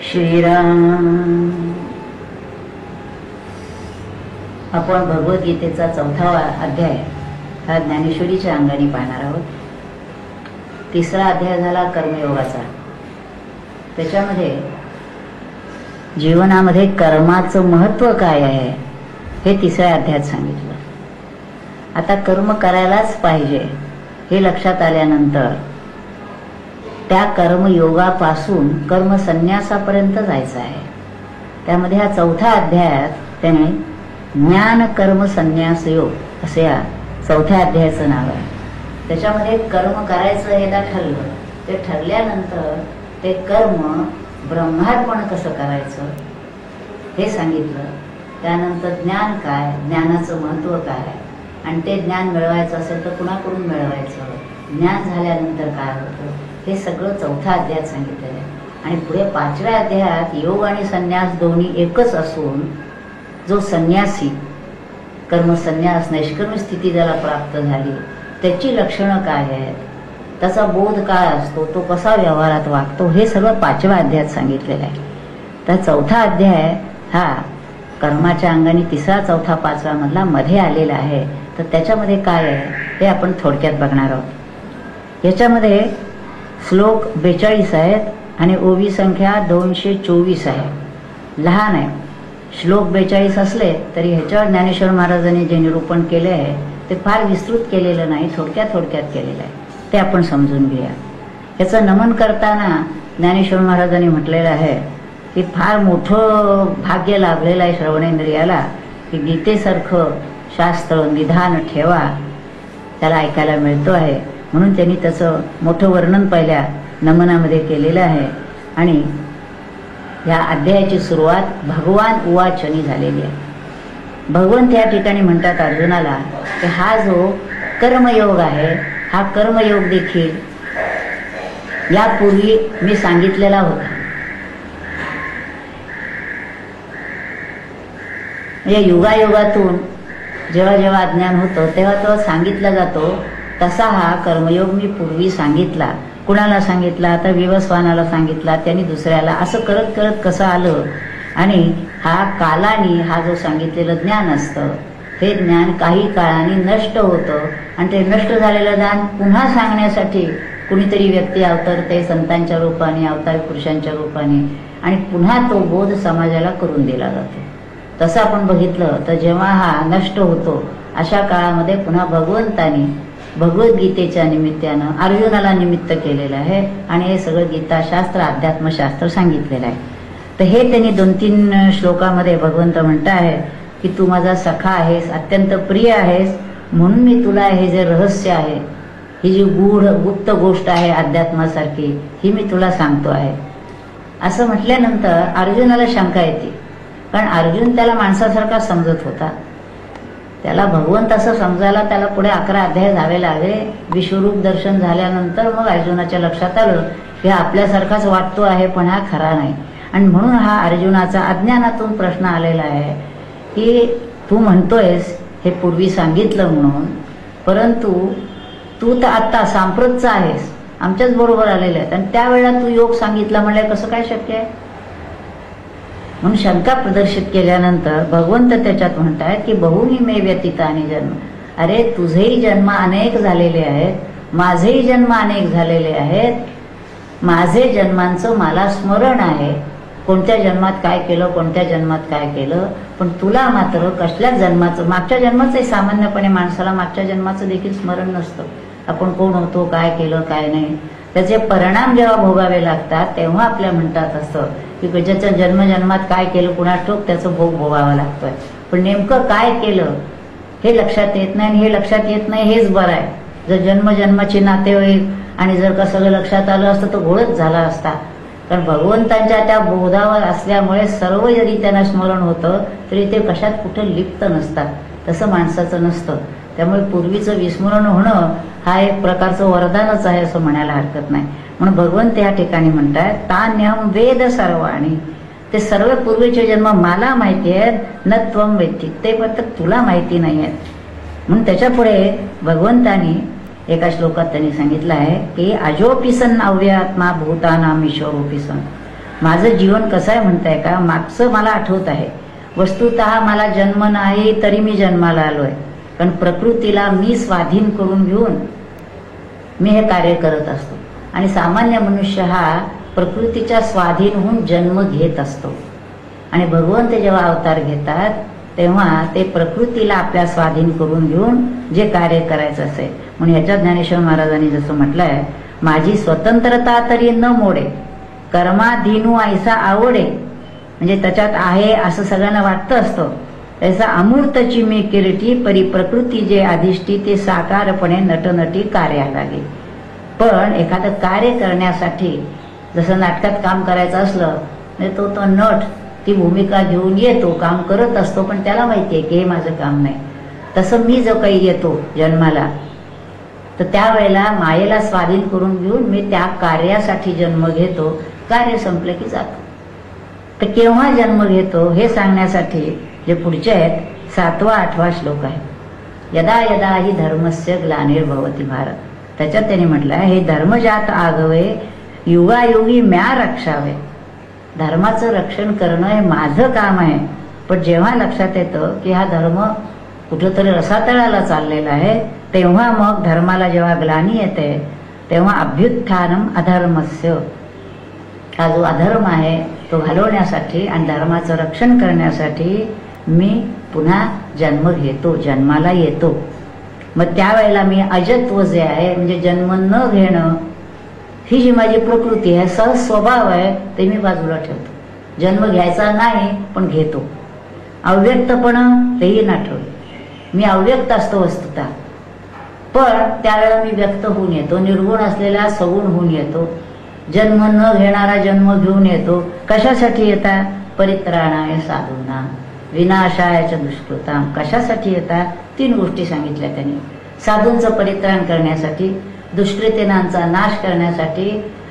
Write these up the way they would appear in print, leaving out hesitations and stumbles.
श्रीराम. आपण भगवद्गीतेचा 4वा अध्याय हा ज्ञानेश्वरीच्या अंगाने पाहणार आहोत. 3रा अध्याय झाला कर्मयोगाचा. त्याच्यामध्ये जीवनामध्ये कर्माचं महत्त्व काय आहे हे 3ऱ्या अध्यायात सांगितलं. आता कर्म करायलाच पाहिजे हे लक्षात आल्यानंतर त्या कर्मयोगापासून कर्मसन्यासापर्यंत जायचं आहे. त्यामध्ये हा 4था अध्यायात त्याने ज्ञान कर्म संन्यास योग असे या 4थ्या अध्यायाचं नाव आहे. त्याच्यामध्ये कर्म करायचं हे ठरलं. ते ठरल्यानंतर ते कर्म ब्रह्मार्पण कसं करायचं हे सांगितलं. त्यानंतर ज्ञान काय, ज्ञानाचं महत्त्व काय, आणि ते ज्ञान मिळवायचं असेल तर कुणाकडून मिळवायचं, ज्ञान झाल्यानंतर काय होतं हे सगळं 4था अध्यायात सांगितलेलं आहे. आणि पुढे 5व्या अध्यायात योग आणि संन्यास दोन्ही एकच असून जो संन्यासी कर्मसन्यास नैष्कर्म स्थिती ज्याला प्राप्त झाली त्याची लक्षणं काय आहेत, त्याचा बोध काय असतो, तो कसा व्यवहारात वागतो हे सगळं 5व्या अध्यायात सांगितलेलं आहे. तर 4था अध्याय हा कर्माच्या अंगाने 3रा 4था 5वा मधला मध्ये आलेला आहे. तर त्याच्यामध्ये काय आहे हे आपण थोडक्यात बघणार आहोत. याच्यामध्ये श्लोक 42 आहेत आणि ओवी संख्या 224 आहे. लहान आहे. श्लोक 42 असले तरी ह्याच्यावर ज्ञानेश्वर महाराजांनी जे निरूपण केले आहे ते फार विस्तृत केलेलं नाही, थोडक्यात केलेलं आहे. ते आपण समजून घेऊया. याचं नमन करताना ज्ञानेश्वर महाराजांनी म्हटलेलं आहे की फार मोठं भाग्य लाभलेलं आहे श्रवणेंद्रियाला की गीतेसारखं शास्त्र निधान ठेवा त्याला ऐकायला मिळतो आहे. म्हणून त्यांनी त्याचं मोठं वर्णन पहिल्या नमनामध्ये केलेलं आहे. आणि या अध्यायाची सुरुवात भगवान उवाचनी झालेली आहे. भगवंत या ठिकाणी म्हणतात अर्जुनाला की हा जो कर्मयोग आहे हा कर्मयोग देखील यापूर्वी मी सांगितलेला होता. या युगायुगातून जेव्हा जेव्हा अज्ञान होतं तेव्हा तेव्हा सांगितला जातो. तसा हा कर्मयोग मी पूर्वी सांगितला. कुणाला सांगितला, आता विवस्वानाला सांगितला, त्यांनी दुसऱ्याला, असं करत करत कसं आलं. आणि हा कालानी हा जो सांगितलेलं ज्ञान असतं हे ज्ञान काही काळाने नष्ट होतं. आणि ते नष्ट झालेलं ज्ञान पुन्हा सांगण्यासाठी कुणीतरी व्यक्ती अवतरते संतांच्या रूपाने, अवतारी पुरुषांच्या रूपाने, आणि पुन्हा तो बोध समाजाला करून दिला जातो. तसं आपण बघितलं तर जेव्हा हा नष्ट होतो अशा काळामध्ये पुन्हा भगवंतानी भगवद्गीतेच्या निमित्तानं अर्जुनाला निमित्त केलेलं आहे. आणि हे सगळं गीताशास्त्र अध्यात्मशास्त्र सांगितलेलं आहे. तर हे त्यांनी 2-3 श्लोकामध्ये भगवंत म्हणत आहे की तू माझा सखा आहेस, अत्यंत प्रिय आहेस, म्हणून मी तुला हे जे रहस्य आहे, ही जी गुप्त गोष्ट आहे अध्यात्मासारखी, ही मी तुला सांगतो आहे. असं म्हटल्यानंतर अर्जुनाला शंका येते. कारण अर्जुन त्याला माणसासारखा समजत होता. त्याला भगवंत असं समजायला त्याला पुढे 11 अध्याय जावे लागले. विश्वरूप दर्शन झाल्यानंतर मग अर्जुनाच्या लक्षात आलं की आपल्यासारखाच वाटतो आहे पण हा खरा नाही. आणि म्हणून हा अर्जुनाचा अज्ञानातून प्रश्न आलेला आहे की तू म्हणतोयस हे पूर्वी सांगितलं म्हणून, परंतु तू तर आत्ता सांप्रतचा आहेस, आमच्याच बरोबर आलेले आहेत, आणि त्यावेळेला तू योग सांगितला म्हणले कसं काय शक्य आहे. म्हणून शंका प्रदर्शित केल्यानंतर भगवंत त्याच्यात म्हणतायत की बहुनी मे व्यतीतानी जन्म. अरे तुझेही जन्म अनेक झालेले आहेत, माझेही जन्म अनेक झालेले आहेत. माझे जन्मांचं मला स्मरण आहे, कोणत्या जन्मात काय केलं, कोणत्या जन्मात काय केलं. पण तुला मात्र कसल्याच जन्माचं, मागच्या जन्माचंही सामान्यपणे माणसाला मागच्या जन्माचं देखील स्मरण नसतं. आपण कोण होतो, काय केलं, काय नाही, त्याचे परिणाम जेव्हा भोगावे लागतात तेव्हा आपल्या म्हणतात असतं की ज्याच्या जन्मजन्मात काय केलं कुणास ठाऊक त्याचं भोग भोगावा लागतोय. पण नेमकं काय केलं हे लक्षात येत नाही. आणि हे लक्षात येत नाही हेच बरं आहे. जर जन्मजन्माची नातेवाईक आणि जर का सगळं लक्षात आलं असतं तर घोळच झाला असता. कारण भगवंतांच्या त्या बोधावर असल्यामुळे सर्व जरी त्यांना स्मरण होतं तरी ते कशात कुठे लिप्त नसतात. तसं माणसाचं नसतं. त्यामुळे पूर्वीचं विस्मरण होणं हा एक प्रकारचं वरदानच आहे असं म्हणायला हरकत नाही. म्हणून भगवंत या ठिकाणी म्हणतात तान्यहं वेद सर्वाणि, ते सर्व पूर्वीचे जन्म मला माहिती आहेत, न त्वं वेत्ति, ते फक्त तुला माहिती नाही आहेत. म्हणून त्याच्या पुढे भगवंतानी एका श्लोकात त्यांनी सांगितलं आहे की अजोपी सन अव्यात्मा भूतानाम ईश्वरोपी सन. माझं जीवन कसं आहे म्हणताय का, मागचं मला आठवत आहे. वस्तुतः मला जन्म नाही तरी मी जन्माला आलोय, पण प्रकृतीला मी स्वाधीन करून घेऊन मी हे कार्य करत असतो. आणि सामान्य मनुष्य हा प्रकृतीच्या स्वाधीन होऊन जन्म घेत असतो. आणि भगवंत जेव्हा अवतार घेतात तेव्हा ते प्रकृतीला आपल्या स्वाधीन करून घेऊन जे कार्य करायचं असेल. म्हणून ह्याच्या ज्ञानेश्वर महाराजांनी जसं म्हटलंय, माझी स्वतंत्रता तरी न मोडे, कर्माधीनू ऐसा आवडे. म्हणजे त्याच्यात आहे असं सगळ्यांना वाटतं असतं, त्याचा अमूर्तची मी किरीटी, परी प्रकृती जे अधिष्ठी ते साकारपणे नटनटी कार्या लागे. पण एखादं कार्य करण्यासाठी जसं नाटकात काम करायचं असलं म्हणजे तो नट ती भूमिका घेऊन येतो, काम करत असतो, पण त्याला माहितीये की हे माझं काम नाही. तसं मी जो काही येतो जन्माला, तर त्यावेळेला मायेला स्वाधीन करून घेऊन मी त्या कार्यासाठी जन्म घेतो. कार्य संपलं की जातो. तर केव्हा जन्म घेतो हे सांगण्यासाठी जे पुढचे आहेत 7वा 8वा श्लोक आहे. यदा यदा ही धर्मस्य ग्लानिर्भवती भारत. त्याच्यात त्यांनी म्हटलंय, हे धर्मजात आगवे युगायुगी म्या रक्षावे. धर्माचं रक्षण करणं हे माझं काम आहे. पण जेव्हा लक्षात येतं की हा धर्म कुठंतरी रसातळाला चाललेला आहे, तेव्हा मग धर्माला जेव्हा ग्लानी येते तेव्हा अभ्युत्थानम अधर्मस्य, हा जो अधर्म आहे तो घालवण्यासाठी आणि धर्माचं रक्षण करण्यासाठी मी पुन्हा जन्म घेतो, जन्माला येतो. मग त्यावेळेला मी अजत्व जे आहे म्हणजे जन्म न घेणं, ही जी माझी प्रकृती आहे, सहज स्वभाव आहे, ते मी बाजूला ठेवतो. जन्म घ्यायचा नाही पण घेतो. अव्यक्तपणा तेही नाठवलं. मी अव्यक्त असतो वस्तुतः, पण त्यावेळेला मी व्यक्त होऊन येतो, निर्गुण असलेला सगुण होऊन येतो. जन्म न घेणारा जन्म घेऊन येतो. कशासाठी येतात? परित्राणाय साधूना विनाशायच दुष्कृताम. कशासाठी येतात? 3 गोष्टी सांगितल्या त्यांनी. साधूंचं परित्राण करण्यासाठी, दुष्कृतीनांचा नाश करण्यासाठी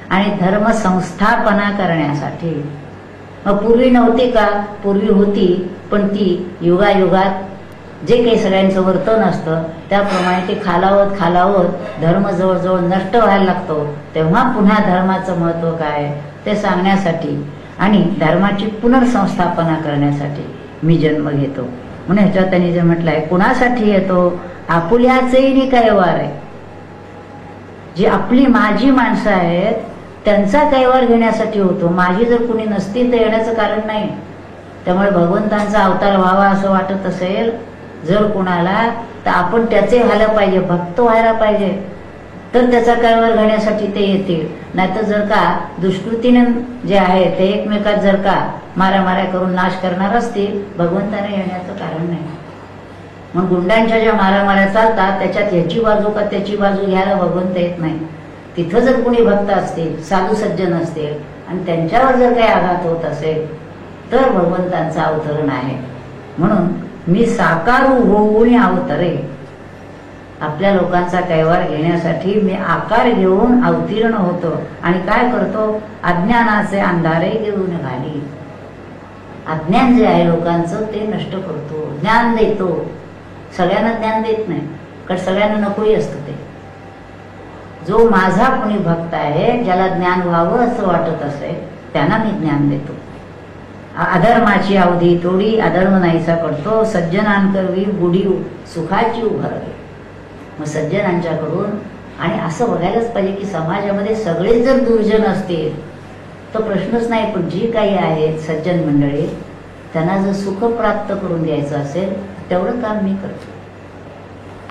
आणि धर्म संस्थापना करण्यासाठी. मग पूर्वी नव्हती का? पूर्वी होती, पण ती युगायुगात जे काही सगळ्यांचं वर्तन असतं त्याप्रमाणे ते खालावत धर्म जवळजवळ नष्ट व्हायला लागतो. तेव्हा पुन्हा धर्माचं महत्व काय ते सांगण्यासाठी आणि धर्माची पुनर्संस्थापना करण्यासाठी मी जन्म घेतो. म्हणून ह्याच्यात त्यांनी जे म्हटलंय, कुणासाठी येतो? आपुल्याचेही कैवार आहे. जी आपली माझी माणसं आहेत त्यांचा कैवार घेण्यासाठी होतो. माझी जर कुणी नसतील तर येण्याचं कारण नाही. त्यामुळे भगवंतांचा अवतार व्हावा असं वाटत असेल जर कुणाला, तर आपण त्याचे व्हायला पाहिजे, भक्त व्हायला पाहिजे, तर त्याचा कैवार घेण्यासाठी ते येतील. नाहीतर जर का दुष्कृतीने जे आहे ते एकमेकात जर का मारामाऱ्या करून नाश करणार असतील, भगवंताने येण्याचं कारण नाही. मग गुंडांच्या ज्या मारामाऱ्या चालतात त्याच्यात ह्याची बाजू का त्याची बाजू घ्यायला भगवंत येत नाही. तिथं जर कोणी भक्त असतील, साधू सज्जन असतील आणि त्यांच्यावर जर काही आघात होत असेल तर भगवंतांचं अवतरण आहे. म्हणून मी साकारू होऊन अवतरे. आपल्या लोकांचा कैवार घेण्यासाठी मी आकार घेऊन अवतीर्ण होतो. आणि काय करतो? अज्ञानाचे अंधारे घेऊन घाली. अज्ञान जे आहे लोकांचं ते नष्ट करतो, ज्ञान देतो. सगळ्यांना ज्ञान देत नाही, कारण सगळ्यांना नकोही असतं ते. जो माझा कोणी भक्त आहे, ज्याला ज्ञान व्हावं असं वाटत असेल, त्यांना मी ज्ञान देतो. अधर्माची अवधी तोडी अधर्म नाहीसा करतो, सज्जनांकरवी बुडी सुखाची उभारली. मग सज्जनांच्याकडून, आणि असं बघायलाच पाहिजे की समाजामध्ये सगळेच जर दुर्जन असतील तर प्रश्नच नाही, पण जी काही आहेत सज्जन मंडळी त्यांना जर सुख प्राप्त करून द्यायचं असेल तेवढं काम मी करतो.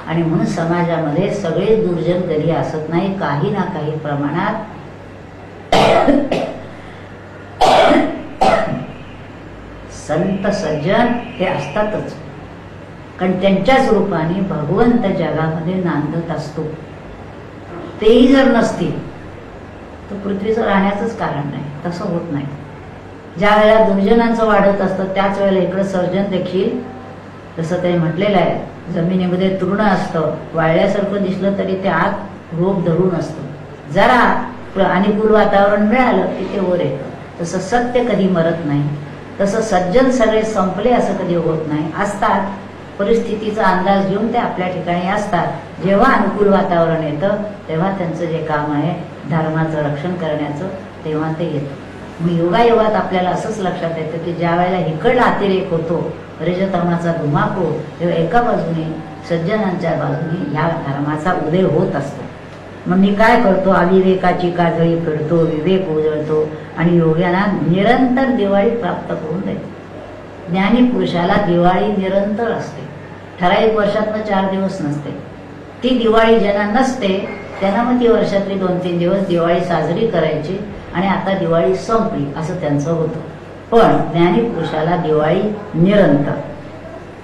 आणि म्हणून समाजामध्ये सगळे दुर्जन कधी असत नाही, काही ना काही प्रमाणात संत सज्जन हे असतातच. कारण त्यांच्याच रूपाने भगवंत जगामध्ये नांदत असतो. तेही जर नसतील तर पृथ्वीचं राहण्याचंच कारण नाही. तसं होत नाही. ज्या वेळेला दुर्जनांचं वाढत असतं त्याच वेळेला इकडं सर्जन देखील, जसं ते म्हटलेलं आहे, जमिनीमध्ये तृण असतं, वाळल्यासारखं दिसलं तरी ते आत रोप धरून असतं. जरा अनुकूल वातावरण मिळालं की ते वर येतं. तसं सत्य कधी मरत नाही. तसं सज्जन सगळे संपले असं कधी होत नाही. असतात, परिस्थितीचा अंदाज घेऊन ते आपल्या ठिकाणी असतात. जेव्हा अनुकूल वातावरण येतं तेव्हा त्यांचं जे काम आहे धर्माचं रक्षण करण्याचं, तेव्हा ते येतं. मग योगायोगात आपल्याला असंच लक्षात येतं की ज्या वेळेला इकडला अतिरेक होतो, रजतमाचा धुमाकूळ, तेव्हा एका बाजूने सज्जनांच्या बाजूने ह्या धर्माचा उदय होत असतो. मग मी काय करतो, अविवेकाची काजळी फिरतो, विवेक उजळतो आणि योग्याला निरंतर दिवाळी प्राप्त करून देतो. ज्ञानी पुरुषाला दिवाळी निरंतर असते, ठराविक वर्षातनं 4 दिवस नसते. ती दिवाळी ज्यांना नसते त्यांना मग ती वर्षातली 2-3 दिवस दिवाळी साजरी करायची आणि आता दिवाळी संपली असं त्यांचं होतं. पण ज्ञानी पुरुषाला दिवाळी निरंतर.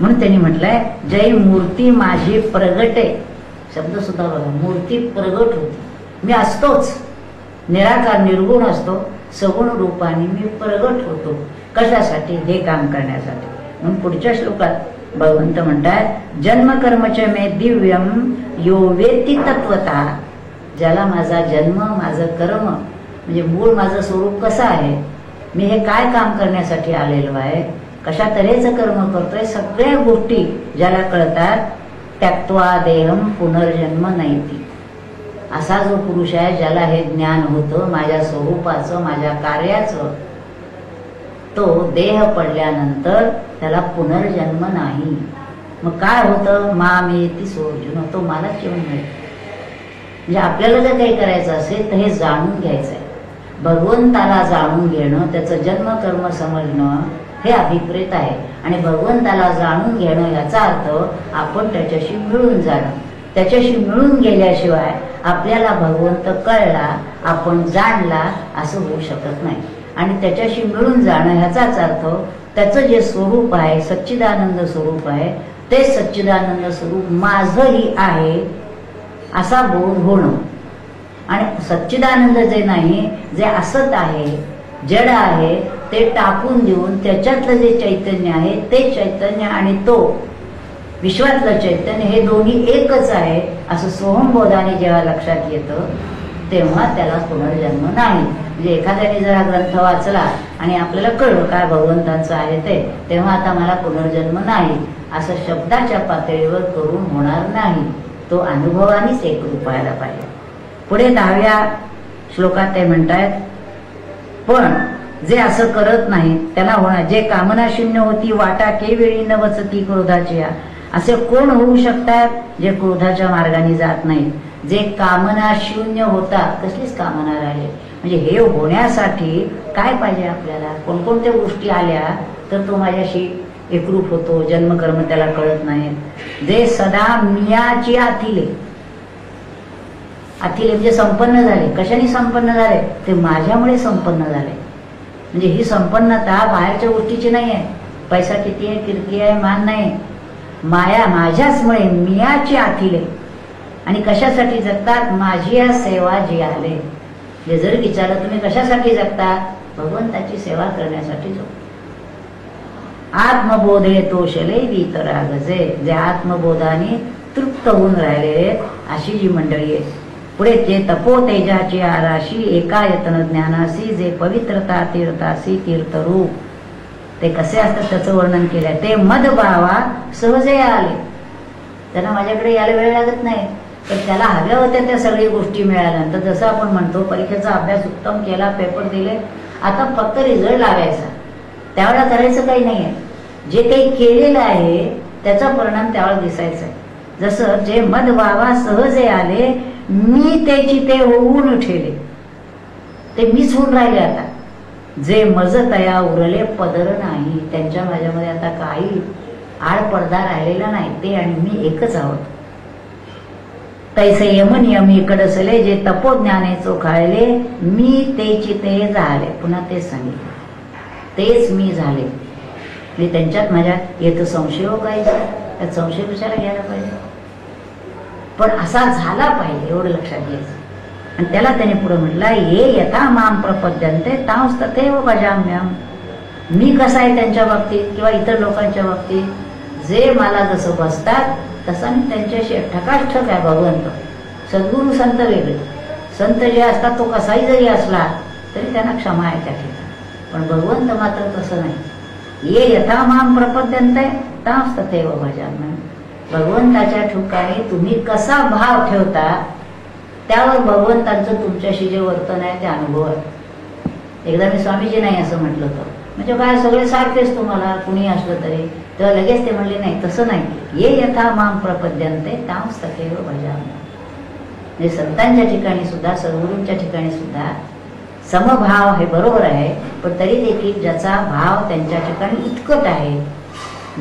म्हणून त्यांनी म्हटलंय, जय मूर्ती माझी प्रगटे. शब्द सुद्धा बघा, मूर्ती प्रगट होती, मी असतोच, निराकार निर्गुण असतो, सगुण रूपाने मी प्रगट होतो. कशासाठी? हे काम करण्यासाठी. म्हणून पुढच्या श्लोकात भगवंत म्हणतात, जन्मकर्मच मे दिव्यम यो वेत्ती तत्वतः. ज्याला माझा जन्म, माझं कर्म म्हणजे मूळ माझं स्वरूप कसं आहे, मी हे काय काम करण्यासाठी आलेलो आहे, कशा तऱ्हेचं कर्म करतोय, सगळ्या गोष्टी ज्याला कळतात, त्यक्त्वा देहम पुनर्जन्म नयती. असा जो पुरुष आहे ज्याला हे ज्ञान होतं माझ्या स्वरूपाचं, माझ्या कार्याचं, तो देह पडल्यानंतर त्याला पुनर्जन्म नाही. मग काय होतं, मामेती सोर्जुन, तो मलाच येऊन मिळेल. म्हणजे आपल्याला जर काही करायचं असेल तर हे जाणून घ्यायचं आहे. भगवंताला जाणून घेणं, त्याचं जन्म कर्म समजणं हे अभिप्रेत आहे. आणि भगवंताला जाणून घेणं याचा अर्थ आपण त्याच्याशी मिळून जाणं. त्याच्याशी मिळून गेल्याशिवाय आपल्याला भगवंत कळला, आपण जाणला असं होऊ शकत नाही. आणि त्याच्याशी मिळून जाणं ह्याचाच अर्थ त्याचं जे स्वरूप आहे, सच्चिदानंद स्वरूप आहे, ते सच्चिदानंद स्वरूप माझंही आहे असा बोध होणं. आणि सच्चिदानंद जे नाही, जे असत आहे, जड आहे, ते टाकून देऊन त्याच्यातलं जे चैतन्य आहे ते चैतन्य आणि तो विश्वातलं चैतन्य हे दोन्ही एकच आहे असं सोहमबोधाने जेव्हा लक्षात येतं तेव्हा त्याला पुनर्जन्म नाही. म्हणजे एखाद्याने जर हा ग्रंथ वाचला आणि आपल्याला कळलं काय भगवंतांचं आहे ते, तेव्हा आता मला पुनर्जन्म नाही असं शब्दाच्या पातळीवर करून होणार नाही. तो अनुभवानेच एकरूप व्हायला पाहिजे. पुढे 10व्या श्लोकात ते म्हणतायत, पण जे असं करत नाही त्याला होणार, जे कामना शून्य होती वाटा केवेळी न वचती क्रोधाची, असे कोण होऊ शकतात जे क्रोधाच्या मार्गाने जात नाहीत. जे कामना शून्य होतात, कसलीच कामना राहिले. म्हणजे हे होण्यासाठी काय पाहिजे आपल्याला, कोणकोणत्या गोष्टी आल्या तर तो माझ्याशी एकरूप होतो, जन्मकर्म त्याला कळत नाही. जे सदा मियाची आथिले, आथिले म्हणजे संपन्न झाले. कशाने संपन्न झाले, ते माझ्यामुळे संपन्न झाले. म्हणजे ही संपन्नता बाहेरच्या गोष्टीची नाही आहे, पैसा किती आहे, कीर्ती आहे, मान नाही, माया माझ्याचमुळे, मियाची आथिले. आणि कशासाठी जगतात, माझी या सेवा जी आले. जे जर विचारलं तुम्ही कशासाठी जगतात, भगवंताची सेवा करण्यासाठी जगतो. आत्मबोधे तोषले वितरागजे, जे आत्मबोधाने तृप्त होऊन राहिले अशी जी मंडळी आहे. पुढे जे तपो तेजाची आराशी, एकायतन ज्ञानासी, जे पवित्रता तीर्थासी तीर्थरूप. ते कसे असतात त्याचं वर्णन केलंय. ते मदभावा सहजे आले, त्यांना माझ्याकडे यायला वेळ लागत नाही, तर त्याला हव्या होत्या त्या सगळ्या गोष्टी मिळाल्यानंतर, जसं आपण म्हणतो परीक्षेचा अभ्यास उत्तम केला, पेपर दिले, आता फक्त रिझल्ट लावायचा, त्यावेळेला करायचं काही नाहीये. जे काही केलेलं आहे त्याचा परिणाम त्यावेळेला दिसायचा आहे. जसं जे मदभावा सहजे आले, मी त्याची ते होऊन ठेवले, ते मीच होऊन राहिले. आता जे मज तया उरले पदर नाही, त्यांच्या माझ्यामध्ये आता काही आडपडदा राहिलेला नाही, ते आणि मी एकच आहोत. तैसे यमनियमी कडसले, जे तपोज्ञाने चोखाळले, मी तेची ते झाले. पुन्हा तेच सांगितले, तेच मी झाले. मी त्यांच्यात माझ्यात येतं संशय हो काही, त्यात संशय कशाला घ्यायला पाहिजे, पण असा झाला पाहिजे एवढं लक्षात घ्यायचं. आणि त्याला त्याने पुढे म्हटलं, ये यथा माम प्रपद्यन्ते तांस तथैव भजाम्यहम्. मी कसा आहे त्यांच्या बाबतीत किंवा इतर लोकांच्या बाबतीत, जे मला जसं बसतात तसा मी त्यांच्याशी ठकाठक आहे. भगवंत सद्गुरू संत वेगळे, संत जे असतात तो कसाही जरी असला तरी त्यांना क्षमा आहे त्या ठिकाणी, पण भगवंत मात्र तसं नाही. ये यथा माम प्रपद्यन्ते तांस तथैव भजाम्यहम्. भगवंताच्या ठिकाणी तुम्ही कसा भाव ठेवता त्यावर भगवंतांचं तुमच्याशी जे वर्तन आहे ते अनुभव आहे. एकदा मी स्वामीजी नाही असं म्हटलं होतं, म्हणजे काय सगळे सारखेच तुम्हाला कुणी असलं तरी. तेव्हा लगेच ते म्हणले नाही तसं नाही, ये यथा माम प्रपद्यन्ते तां सखेव भजामि. म्हणजे संतांच्या ठिकाणी सुद्धा सद्गुरूंच्या ठिकाणी सुद्धा समभाव हे बरोबर आहे, पण तरी देखील ज्याचा भाव त्यांच्या ठिकाणी इतकट आहे,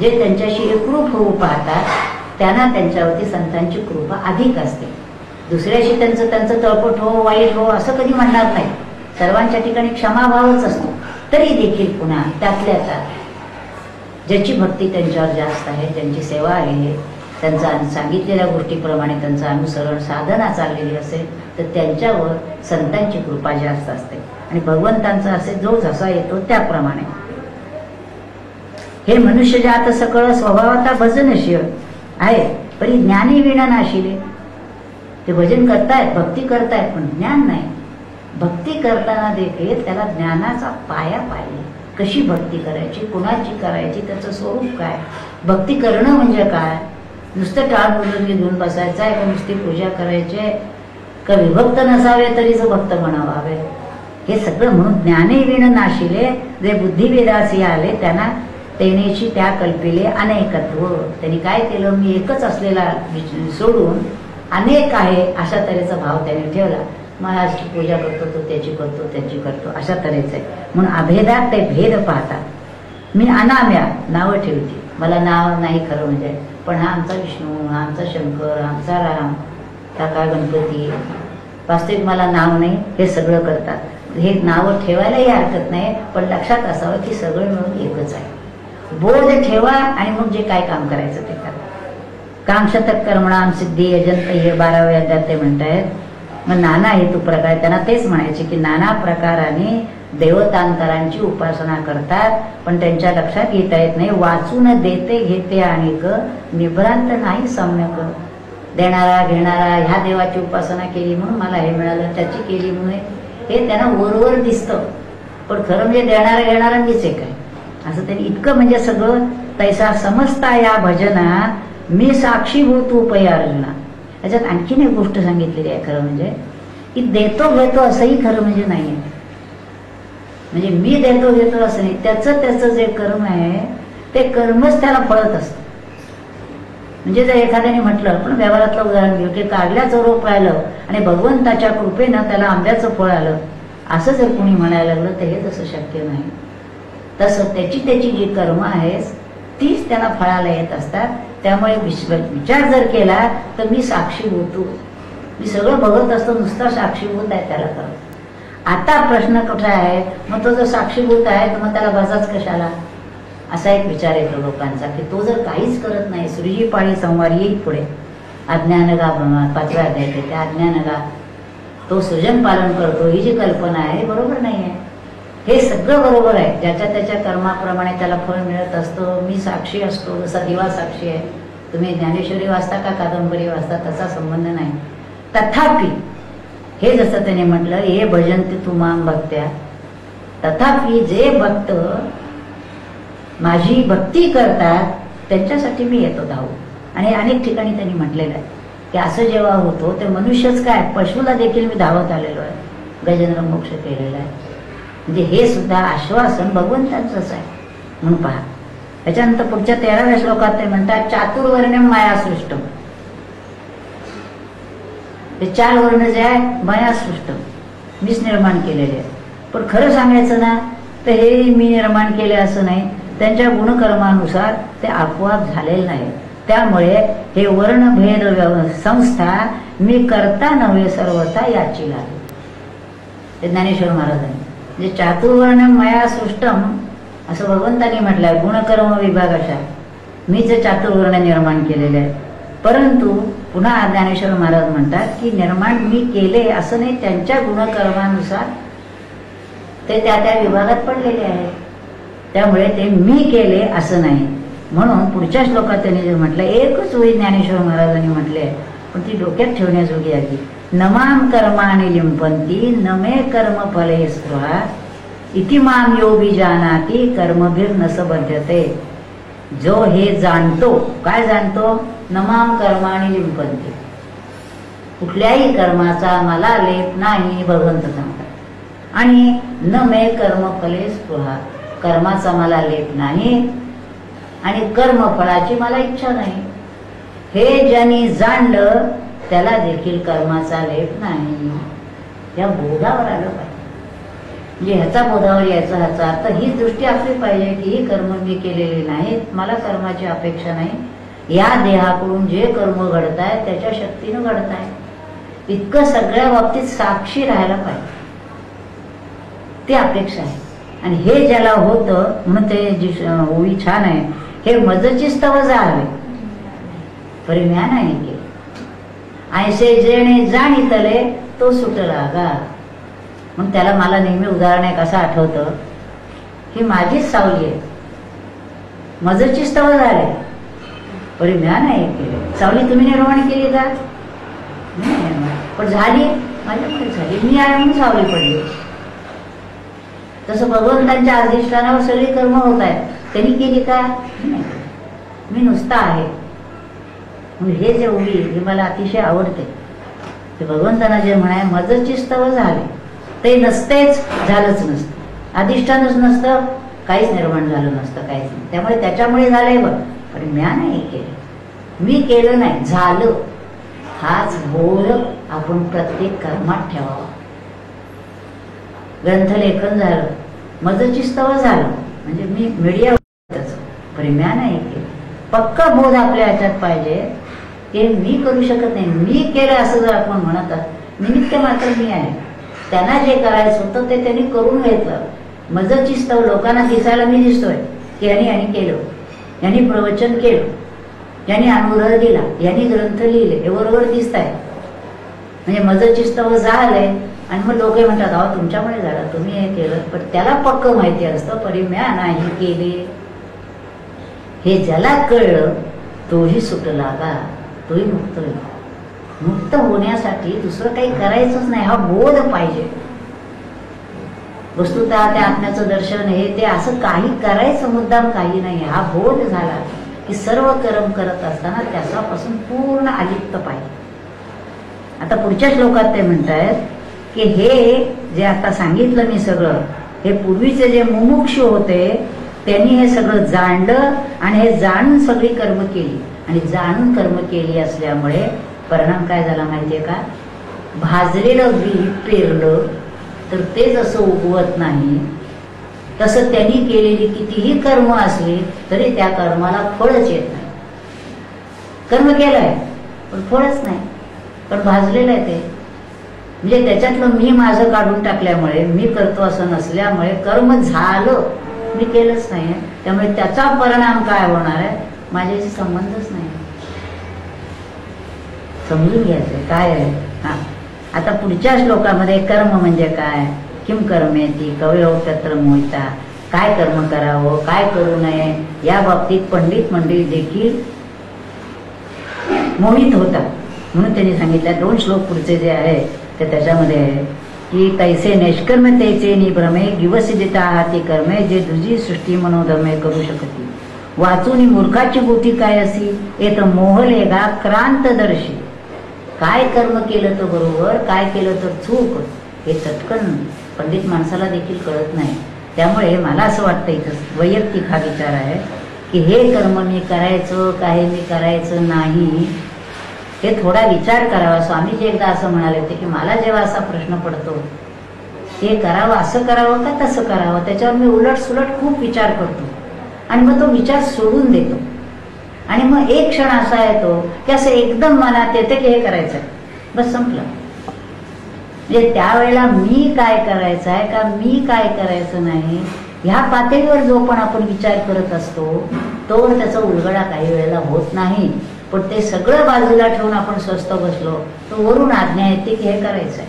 जे त्यांच्याशी एकरूप होऊ पाहतात त्यांना त्यांच्यावरती संतांची कृपा अधिक असते. दुसऱ्याशी त्यांचं तळपट हो वाईट हो असं कधी म्हणणार नाही. सर्वांच्या ठिकाणी क्षमाभावच असतो. तरी देखील पुन्हा त्यातल्या त्यात ज्याची भक्ती त्यांच्यावर जास्त आहे, ज्यांची सेवा आहे, त्यांचा सांगितलेल्या गोष्टीप्रमाणे त्यांचं अनुसरण साधना चाललेली असेल तर त्यांच्यावर संतांची कृपा जास्त असते. आणि भगवंतांचा असे जो जसा येतो त्याप्रमाणे. हे मनुष्य जात सकळ स्वभावता भजनशील आहे, परी ज्ञानी विना नाशिले. ते भजन करतायत, भक्ती करतायत, पण ज्ञान नाही. भक्ती करताना देखील त्याला ज्ञानाचा पाया पाहिजे. कशी भक्ती करायची, कुणाची करायची, त्याचं स्वरूप काय, भक्ती करणं म्हणजे काय. नुसतं टाळ मुलगी घेऊन बसायचं आहे का, नुसती पूजा करायची आहे का, विभक्त नसावे तरीच भक्त म्हणावे. हे सगळं म्हणून ज्ञाने विण नाशिले, जे बुद्धिवेदासी आले त्यांना तेनेची त्या कल्पिले अनेकत्व. त्यांनी काय केलं, मी एकच असलेला सोडून अनेक आहे अशा तऱ्हेचा भाव त्याने ठेवला. महाराजची पूजा करतो तो त्याची करतो त्याची करतो अशा तऱ्हेचं आहे. म्हणून अभेदात ते भेद पाहतात. मी अनाम्या नावं ठेवते, मला नाव नाही खरं म्हणजे, पण हा आमचा विष्णू, हा आमचा शंकर, आमचा राम, काका गणपती, वास्तविक मला नाव नाही. हे सगळं करतात. हे नावं ठेवायलाही हरकत नाही, पण लक्षात असावं की सगळं मिळून एकच आहे. बोध ठेवा आणि मग जे काय काम करायचं ते करा. कामशतक कर्मणाम सिद्धी यजंत हे 12व्या अध्यायात ते म्हणतायत. मग नाना हेतू प्रकार, त्यांना तेच म्हणायचे की नाना प्रकाराने देवतांतरांची उपासना करतात, पण त्यांच्या लक्षात येता येत नाही. वाचून देते घेते आणि निभ्रांत नाही सम्यक. देणारा घेणारा, ह्या देवाची उपासना केली म्हणून मला हे मिळालं, त्याची केली म्हणून हे त्यांना वरवर दिसतं, पण खरं म्हणजे देणारा घेणारा मीच एक आहे असं त्यांनी इतकं म्हणजे सगळं तैसा समजता या भजनात मी साक्षीभूत उपयार्जुना. याच्यात आणखीन एक गोष्ट सांगितलेली आहे खरं म्हणजे, की देतो घेतो असंही खरं म्हणजे नाहीये. म्हणजे मी देतो घेतो असं नाही, त्याचं जे कर्म आहे ते कर्मच त्याला फळत असतं. म्हणजे जर एखाद्याने म्हटलं, आपण व्यवहारातलं उदाहरण घेऊ की कारल्याचं रोप राहिलं आणि भगवंताच्या कृपेनं त्याला आंब्याचं फळ आलं, असं जर कोणी म्हणायला लागलं तर हे तसं शक्य नाही. तसं त्याची जी कर्म आहे तीच त्याला फळाला येत असतात. त्यामुळे विचार जर केला तर मी साक्षीभूत, मी सगळं बघत असतो, नुसता साक्षीभूत आहे त्याला करत. आता प्रश्न कुठे आहे, मग तो जर साक्षीभूत आहे तर मग त्याला बजाच कशाला, असा एक विचार येतो लोकांचा की तो जर काहीच करत नाही. सृजी पाळी संवार येईल पुढे, अज्ञानगा 5व्या अध्यायात त्या अज्ञानगा तो सृजन पालन करतो, ही जी कल्पना आहे बरोबर नाही आहे. हे सगळं बरोबर आहे, ज्याच्या त्याच्या कर्माप्रमाणे त्याला फळ मिळत असतं. मी साक्षी असतो, जसा दिवा साक्षी आहे. तुम्ही ज्ञानेश्वरी वाचता का कादंबरी वाचता त्याचा संबंध नाही. तथापि हे जसं त्याने म्हटलं, हे भजनते तू माम भक्त्या, तथापि जे भक्त माझी भक्ती करतात त्यांच्यासाठी मी येतो धावू. आणि अनेक ठिकाणी त्यांनी म्हटलेलं आहे की असं जेव्हा होतो ते मनुष्यच काय पशुला देखील मी धावत आलेलो आहे, गजेंद्र मोक्ष केलेला आहे. म्हणजे हे सुद्धा आश्वासन भगवंतांचंच आहे म्हणून पहा. त्याच्यानंतर पुढच्या 13व्या श्लोकात ते म्हणतात चातुर्वर्ण्यम माया सृष्टम. हे 4 वर्ण जे आहे माया सृष्टम, मीच निर्माण केलेले आहे. पण खरं सांगायचं ना तर हे मी निर्माण केले असं नाही, त्यांच्या गुणकर्मानुसार ते आपोआप झालेलं नाही. त्यामुळे हे वर्णभेद संस्था मी करता नव्हे सर्वता याची लागली. ते ज्ञानेश्वर महाराजांनी म्हणजे चातुर्वर्ण मया सृष्टम असं भगवंतांनी म्हटलंय. गुणकर्म विभागाच्या मी जे चातुर्वर्ण निर्माण केलेले आहे. परंतु पुन्हा ज्ञानेश्वर महाराज म्हणतात की निर्माण मी केले असं नाही, त्यांच्या गुणकर्मानुसार ते त्या त्या विभागात पडलेले आहेत. त्यामुळे ते मी केले असं नाही. म्हणून पुढच्या श्लोकात त्यांनी जे म्हटलं एकच वेळी ज्ञानेश्वर महाराजांनी म्हटले, पण ती डोक्यात ठेवण्याजोगी आहे. नमाम कर्माणि लिंपंती नमे कर्म फले स्पृहा इति माम योगी जानाती कर्मभिर नस बध्यते. जो हे जाणतो, काय जाणतो, नमाम कर्माणि लिंपंती, कुठल्याही कर्माचा मला लेप नाही भगवंत सांगतात. आणि न मे कर्मफले स्पृहा, कर्माचा मला लेप नाही आणि कर्मफळाची मला इच्छा नाही. हे ज्यांनी जाणलं त्याला देखील कर्माचा लेप नाही. या बोधावर आलं पाहिजे. म्हणजे ह्याचा बोधावर यायचा ह्याचा अर्थ ही दृष्टी असली पाहिजे की ही कर्म मी केलेली नाहीत, मला कर्माची अपेक्षा नाही. या देहाकडून जे कर्म घडतायत त्याच्या शक्तीनं घडतायत, इतकं सगळ्या बाबतीत साक्षी राहायला पाहिजे. ती अपेक्षा आहे. आणि हे ज्याला होतं म्हणून ते जी ओळी छान आहे, हे मजची स्तव जावे परिम्या नाही केले, ऐसे जेणे जाणीतले तो सुटला गा. मग त्याला मला नेहमी उदाहरण एक असं आठवतं, ही माझीच सावली आहे, मजची स्तव झाले परिम्या नाही केले. सावली तुम्ही निर्माण केली का? पण झाली माझ्याकडे झाली, मी आहे म्हणून सावली पडली. तसं भगवंतांच्या अधिष्ठानावर सगळी कर्म होत आहेत, त्यांनी केली का? मी नुसता आहे. हे जे ओळी हे मला अतिशय आवडते. ते भगवंतांना जे म्हणाय मजची स्तव झाले, ते नसतेच, झालंच नसतं, अधिष्ठानच नसतं, काहीच निर्माण झालं नसतं, काहीच नाही. त्यामुळे त्याच्यामुळे झालंय बघ, पण म्या नाही केलं, मी केलं नाही, झालं. हाच बोध आपण प्रत्येक कर्मात ठेवावा. ग्रंथलेखन झालं, मजची स्तव झालं, म्हणजे मी मीडिया त्याच परिम्या नाही केलं. पक्का बोध आपल्या ह्याच्यात पाहिजे की मी करू शकत नाही, मी केलं असं जर आपण म्हणत आहात, निमित्त मात्र मी आहे. त्यांना जे करायचं होतं ते त्यांनी करून घेतलं. मजची स्तव लोकांना दिसायला मी दिसतोय की यांनी केलं, यांनी प्रवचन केलं, यांनी अनुग्रह दिला, यांनी ग्रंथ लिहिले, हे बरोबर दिसत आहे. म्हणजे मजची स्तव झालंय. आणि मग लोक म्हणतात अहो तुमच्यामुळे झालं, तुम्ही हे केलं. पण त्याला पक्क माहिती असतं परिम्या नाही केले. हे ज्याला कळलं तोही सुटला का, तोही मुक्त होईल. मुक्त होण्यासाठी दुसरं काही करायचंच नाही, हा बोध पाहिजे. वस्तुतः त्या आत्म्याचं दर्शन हे ते असं काही करायचं मुद्दाम काही नाही. हा बोध झाला की सर्व कर्म करत असताना त्याच्यापासून पूर्ण अलिप्त पाहिजे. आता पुढच्या श्लोकात ते म्हणतायत की हे जे आता सांगितलं मी सगळं, हे पूर्वीचे जे मुमुक्षु होते त्यांनी हे सगळं जाणलं आणि हे जाणून सगळी कर्म केली. आणि जाणून कर्म केली असल्यामुळे परिणाम काय झाला माहितीये का? भाजलेलं बी पेरलं तर ते जसं उगवत नाही, तसं त्यांनी केलेली कितीही कर्म असली तरी त्या कर्माला फळच येत नाही. कर्म केलंय पण फळच नाही, पण भाजलेलं आहे ते. म्हणजे त्याच्यातलं मी माझं काढून टाकल्यामुळे, मी करतो असं नसल्यामुळे कर्म झालं, मी केलंच नाही. त्यामुळे त्याचा परिणाम काय होणार आहे माझ्याशी संबंधच नाही. समजून घ्यायचंय काय आहे. हा आता पुढच्या श्लोकामध्ये कर्म म्हणजे काय, किम कर्मेती कवयो तत्र मोहिता, काय कर्म करावं काय करू नये या बाबतीत पंडित मंडळी देखील मोहित होतात. म्हणून त्यांनी सांगितलं 2 श्लोक पुढचे जे आहे ते त्याच्यामध्ये आहे की तैसे निष्कर्मतेचे निभ्रमे दिवसिदिता हाती कर्मे जे दुजी सृष्टी मनोधमे करू शकती, वाचून मूर्खाची गोटी काय असी येत मोहलेगा क्रांतदर्शी. काय कर्म केलं तर बरोबर, काय केलं तर चूक, हे चटकन पंडित माणसाला देखील कळत नाही. त्यामुळे मला असं वाटतं, इथं वैयक्तिक हा विचार आहे की हे कर्म मी करायचं काय मी करायचं नाही, हे थोडा विचार करावा. स्वामीजी एकदा असं म्हणाले होते की मला जेव्हा असा प्रश्न पडतो हे करावं असं करावं का तसं करावं, त्याच्यावर मी उलट सुलट खूप विचार करतो आणि मग तो विचार सोडून देतो. आणि मग एक क्षण असा येतो की असं एकदम मनात येते की हे करायचं, बस संपलं. म्हणजे त्यावेळेला मी काय करायचं आहे का मी काय करायचं नाही ह्या पातळीवर जो पण आपण विचार करत असतो तो त्याचा उलगडा काही वेळेला होत नाही. पण ते सगळं बाजूला ठेवून आपण स्वस्थ बसलो तर वरून आज्ञा येते की हे करायचं आहे,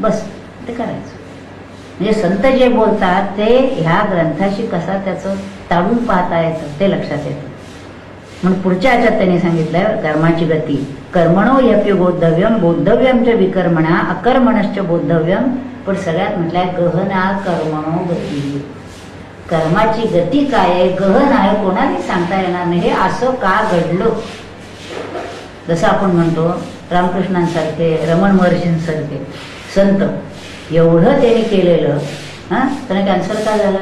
बस ते करायचं. म्हणजे संत जे बोलतात ते ह्या ग्रंथाशी कसा त्याचं ताडून पाहता येतं ते लक्षात येतं. म्हणून पुढच्या ह्याच्यात त्यांनी सांगितलं कर्माची गती कर्मणो ह्यपि बोद्धव्यम बोद्धव्यम च विकर्मणा अकर्मणश्च बोद्धव्यम. पण सगळ्यात म्हटलंय गहना कर्मणो गती. कर्माची गती काय आहे, गहन आहे, कोणाने सांगता येणार नाही. हे असं का घडलं, जसं आपण म्हणतो रामकृष्णांसारखे रमण महर्षींसारखे संत एवढं त्यांनी केलेलं, त्याने कॅन्सल का झाला?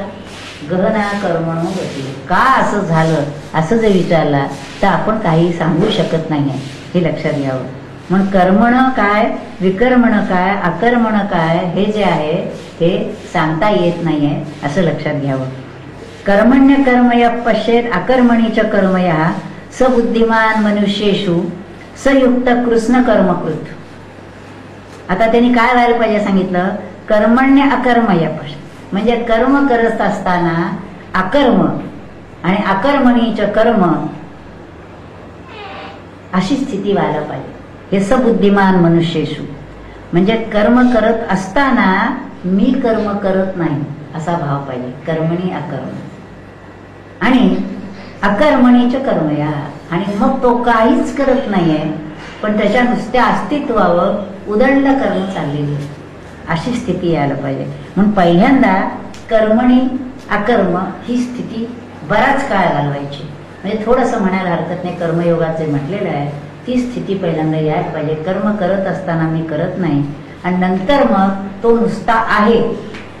गहना कर्मणो गती. का असं झालं असं जर विचारला तर आपण काही सांगू शकत नाही आहे, हे लक्षात घ्यावं. मग कर्मण काय, विकर्मण काय, आकर्मण काय, हे जे आहे हे सांगता येत नाही आहे, असं लक्षात घ्यावं. कर्मण्य कर्मय पश्येत अकर्मणीच कर्मया सबुद्धिमान मनुष्येषु सयुक्त कृष्ण कर्मकृत. आता त्यांनी काय व्हायला पाहिजे सांगितलं? कर्मण्य अकर्मय पश्य, म्हणजे कर्म करत असताना अकर्म आणि अकर्मणीच कर्म अशी स्थिती व्हायला पाहिजे. हे सबुद्धिमान मनुष्येषु, म्हणजे कर्म करत असताना मी कर्म करत नाही असा भाव पाहिजे. कर्मणी अकर्म आणि अकर्मणीच कर्मया, आणि मग तो काहीच करत नाहीये पण त्याच्या नुसत्या अस्तित्वावर उदंड कर्म चाललेली आहे, अशी स्थिती यायला पाहिजे. म्हणून पहिल्यांदा कर्मणी अकर्म ही स्थिती बराच काळ घालवायची. म्हणजे थोडंसं म्हणायला हरकत नाही, कर्मयोगात जे म्हटलेलं आहे ती स्थिती पहिल्यांदा यायला पाहिजे. कर्म करत असताना मी करत नाही, आणि नंतर मग तो नुसता आहे,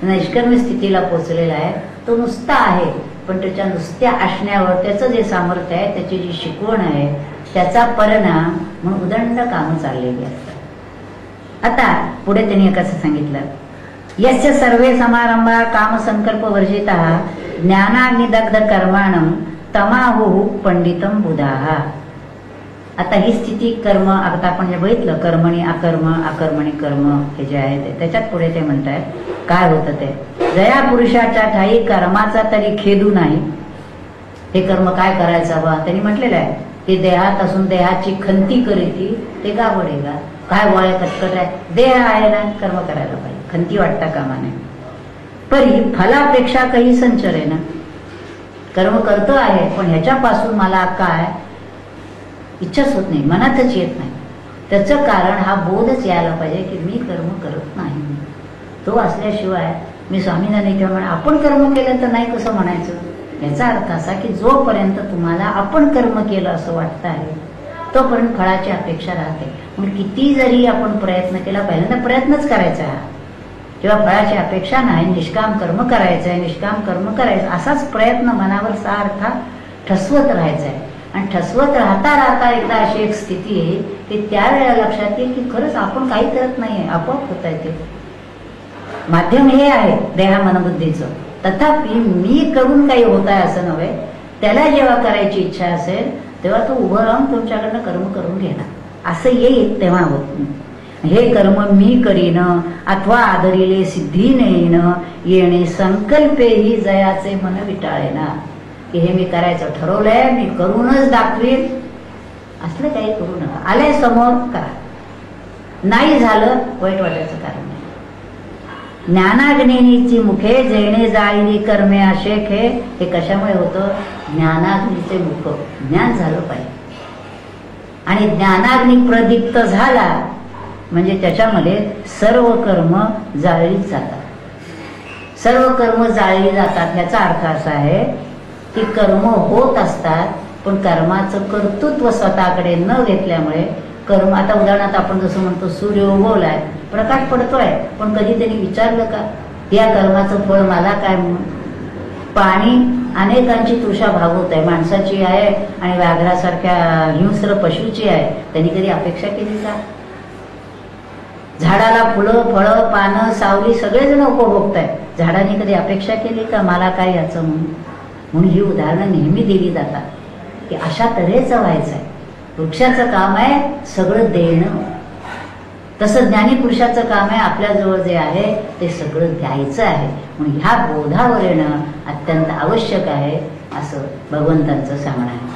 नैष्कर्म्य स्थितीला पोचलेला आहे, तो नुसता आहे पण त्याच्या नुसत्या असण्यावर त्याचं जे सामर्थ्य आहे, त्याची जी शिकवण आहे, त्याचा परिणाम म्हणून उदंड कामं चाललेली असतात. आता पुढे त्यांनी कसं सांगितलं? यस्य सर्वे समारंभा कामसंकल्प वर्जितः ज्ञानाग्निदग्ध कर्माणं तमाहुः पंडितम बुधाः. आता ही स्थिती कर्म, आता आपण जे बघितलं कर्मणी अकर्म, अकर्मणी कर्म, हे जे आहे ते त्याच्यात पुढे ते म्हणतायत काय होतं ते, जया पुरुषाच्या ठाई कर्माचा तरी खेदू नाही. हे कर्म काय करायचं बा, त्यांनी म्हटलेलं आहे की देहात असून देहाची खंती करीती ते का बडेगा. काय वय कटकट आहे, देह आहे ना, कर्म करायला पाहिजे, खंती वाटता कामा नये. परी फलापेक्षा काही संचर आहे ना, कर्म करतो आहे पण ह्याच्यापासून मला काय इच्छाच होत नाही, मनातच येत नाही. त्याचं कारण हा बोधच यायला पाहिजे की मी कर्म करत नाही. तो असल्याशिवाय मी स्वामींनी किंवा आपण कर्म केलं तर नाही कसं म्हणायचं. याचा अर्थ असा की जोपर्यंत तुम्हाला आपण कर्म केलं असं वाटतं आहे तोपर्यंत फळाची अपेक्षा राहते. मग किती जरी आपण प्रयत्न केला, पहिल्यांदा प्रयत्नच करायचा आहे किंवा फळाची अपेक्षा नाही, निष्काम कर्म करायचं आहे, निष्काम कर्म करायचं, असाच प्रयत्न मनावर सारखा ठसवत राहायचा आहे. आणि ठसवत राहता राहता एकदा अशी एक स्थिती आहे की त्यावेळेला लक्षात येईल की खरंच आपण काही करत नाहीये, आपोआप होत आहे ते. माध्यम हे आहे देहा मनबुद्धीचं, तथापि मी करून काही होत आहे असं नव्हे. त्याला जेव्हा करायची इच्छा असेल तेव्हा तो उभं राहून तुमच्याकडनं कर्म करून घेणार, असं येईल तेव्हा होत नाही. हे कर्म मी करीन अथवा आदरिले सिद्धी नेईन, येणे संकल्पेही जयाचे मन विटाळेना. की हे मी करायचं ठरवलंय, मी करूनच दाखवीन, असलं काही करू नका. आलंय समोर करा, नाही झालं वाईट वाटायचं कारण नाही. ज्ञानाग्नीची मुखे जेणे जाळी कर्मे अशेखे. हे कशामुळे होतं? ज्ञानाग्नीचे मुख, ज्ञान झालं पाहिजे. आणि ज्ञानाग्नी प्रदीप्त झाला म्हणजे त्याच्यामध्ये सर्व कर्म जाळली जातात. सर्व कर्म जाळली जातात ह्याचा अर्थ असा आहे की कर्म होत असतात पण कर्माचं कर्तृत्व स्वतःकडे न घेतल्यामुळे कर्म, आता उदाहरणार्थ आपण जसं म्हणतो सूर्य उगवलाय, प्रकाश पडतोय, पण कधी त्यांनी विचारलं का या कर्माचं फळ मला काय म्हणून? पाणी अनेकांची तृषा भागवत आहे, माणसाची आहे आणि व्याघ्रासारख्या हिंस्र पशुची आहे, त्यांनी कधी अपेक्षा केली का? झाडाला फुलं फळं पानं सावली सगळेजण उपभोगतायत, झाडाने कधी अपेक्षा केली का मला काय याचं म्हणून? म्हणून ही उदाहरणं नेहमी दिली जातात की अशा तऱ्हेचं व्हायचं आहे. वृक्षाचं काम आहे सगळं देणं, तसं ज्ञानी पुरुषाचं काम आहे आपल्याजवळ जे आहे ते सगळं द्यायचं आहे. म्हणून ह्या बोधावर येणं अत्यंत आवश्यक आहे असं भगवंतांचं सांगणं आहे.